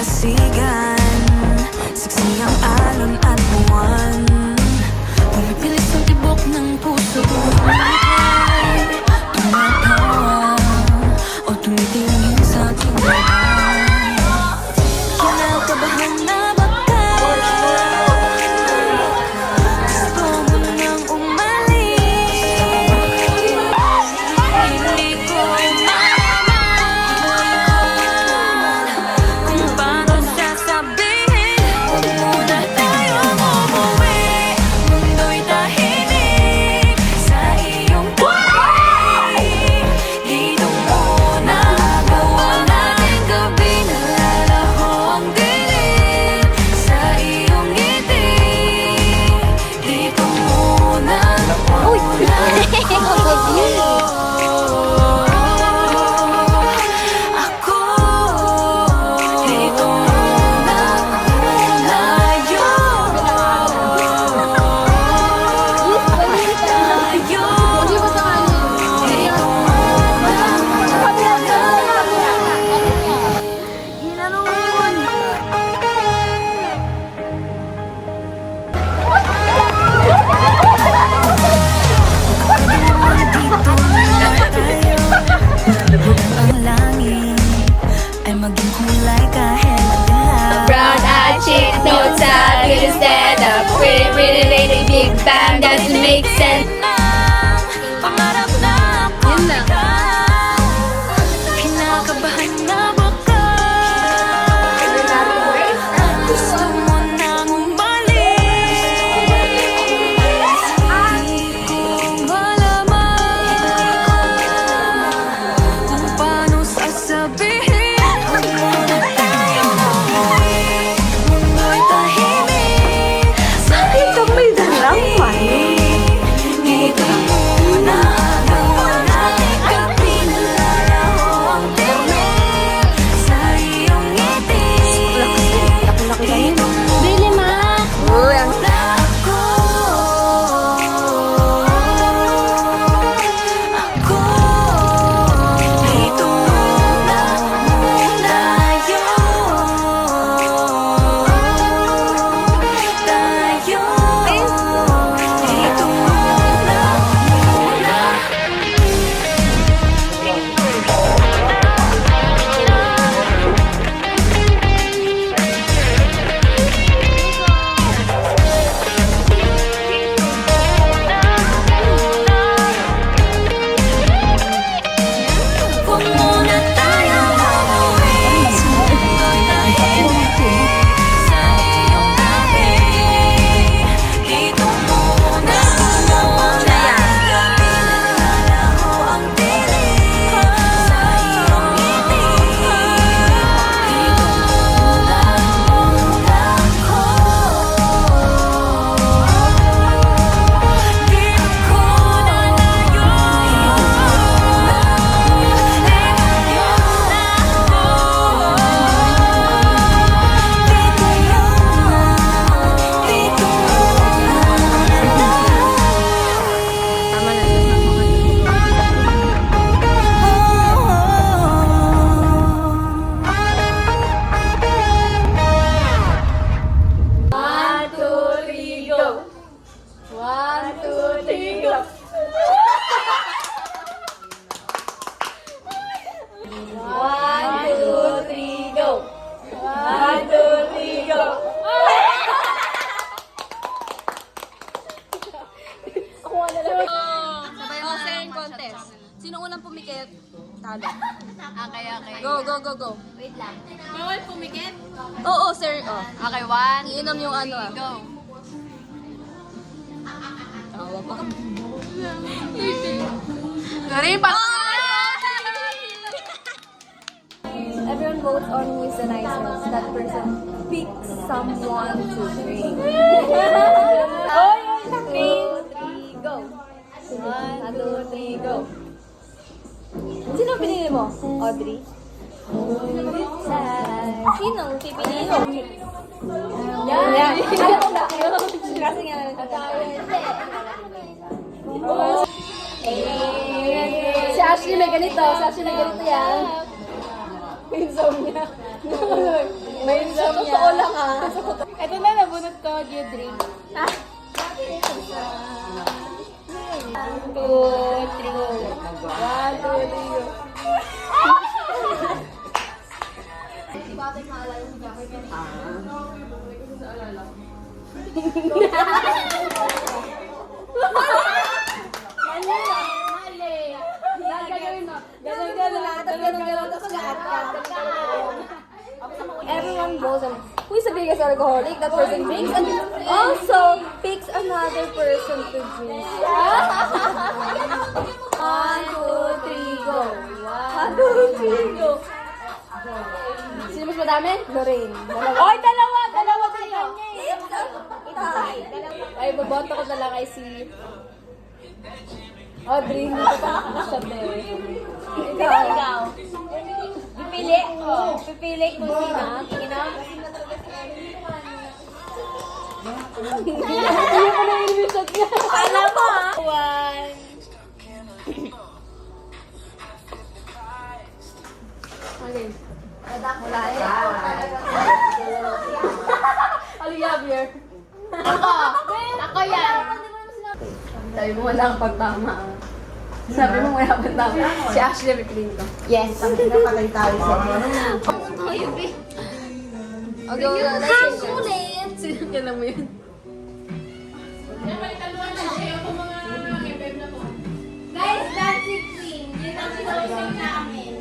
dasigan, siksi ang alon at buwan. Pumipilis ang tibok ng puso ko. Tumatawa o tumitingin sa aking bahay. Kinakabahan na ba ka? Gusto mo nang umalis. Hindi ko malaman kung paano sasabihin. Huwag muna tayong umuwi. Mundo'y tahimik sa iyong tabi. Dito muna gawa natin gabi. Nalalaho ang dilim sa iyong ngiti. Dito muna ako. Dito muna tayo. Ang langit ay maging kulay kahit madilim. Brown-eyed chick, no time, you to stand up. Pretty, pretty lady, big bang, doesn't make sense. Pangarap na ako ikaw. Kinakabahan na ba ka? Gusto mo nang umalis. Di ko malaman kung paano sasabihin. Huwag muna tayong umuwi. Mundo'y tahimik sa iyong tabi. Dito muna gawa natin gabi. Nalalaho ang dilim sa iyong ngiti. Dito Bili, ma! muna ako. Dito muna tayo. Dito muna. Huwag muna tayong umuwi. Mundo'y tahimik sa iyong tabi. Dito muna gawa natin gabi. Nalalaho ang dilim sa iyong ngiti. Dito muna ako. Dito ko na One, two, three, go! One, two, three, go! One, two, three, go! One, two, three, go! Sabay mo sharing contest. Sino unang pumikit? Talo. Okay, okay. Go, go, go, go. Wait lang. Bawal pumikit? Oo, sir. Oh. Okay, one, Iinom yung ano ah. go! Tawa pa. Sorry, pa! Everyone votes on who is the nicest. That person picks someone to drink. Oh, yun! 3, go. 1, 2, 3, go. Sino pinili mo? Audrey? Sinong pipili mo? Yan. Alam ko na. Kasi nga naman Si Ashley may ganito. Si Ashley may ganito yan. May insomnia. May insomnia. Totoo lang ah. Ito na, nabunot ko. Do you drink? 1, 2, 3, go. 1, 2, 3, go. Everyone goes and who is the biggest alcoholic? That person drinks and also picks another person to drink. 1, 2, 3, go. 1, 2, 3, go. Sino mas madami? Lorraine. Oy, dalawa! Dalawa tayo! Tay. Ay, baboto ko na lang kay si Audrey. Hindi ko pa nakakashot eh. Ikaw. Pipili? Oo. Pipili kung sino. Tingin na. Hindi ko na yung shot niya. Alam mo ha? 1. Okay. Wala Aligabier. Ako yan. Sabi mo wala kang pagtama. Sabi mo wala kang tama. Si Ashley McLean to. Yes. Napatay tayo sa Okay, Ulit! Kailan mo yun? Guys, dancing queen. Yun ang sinusay namin.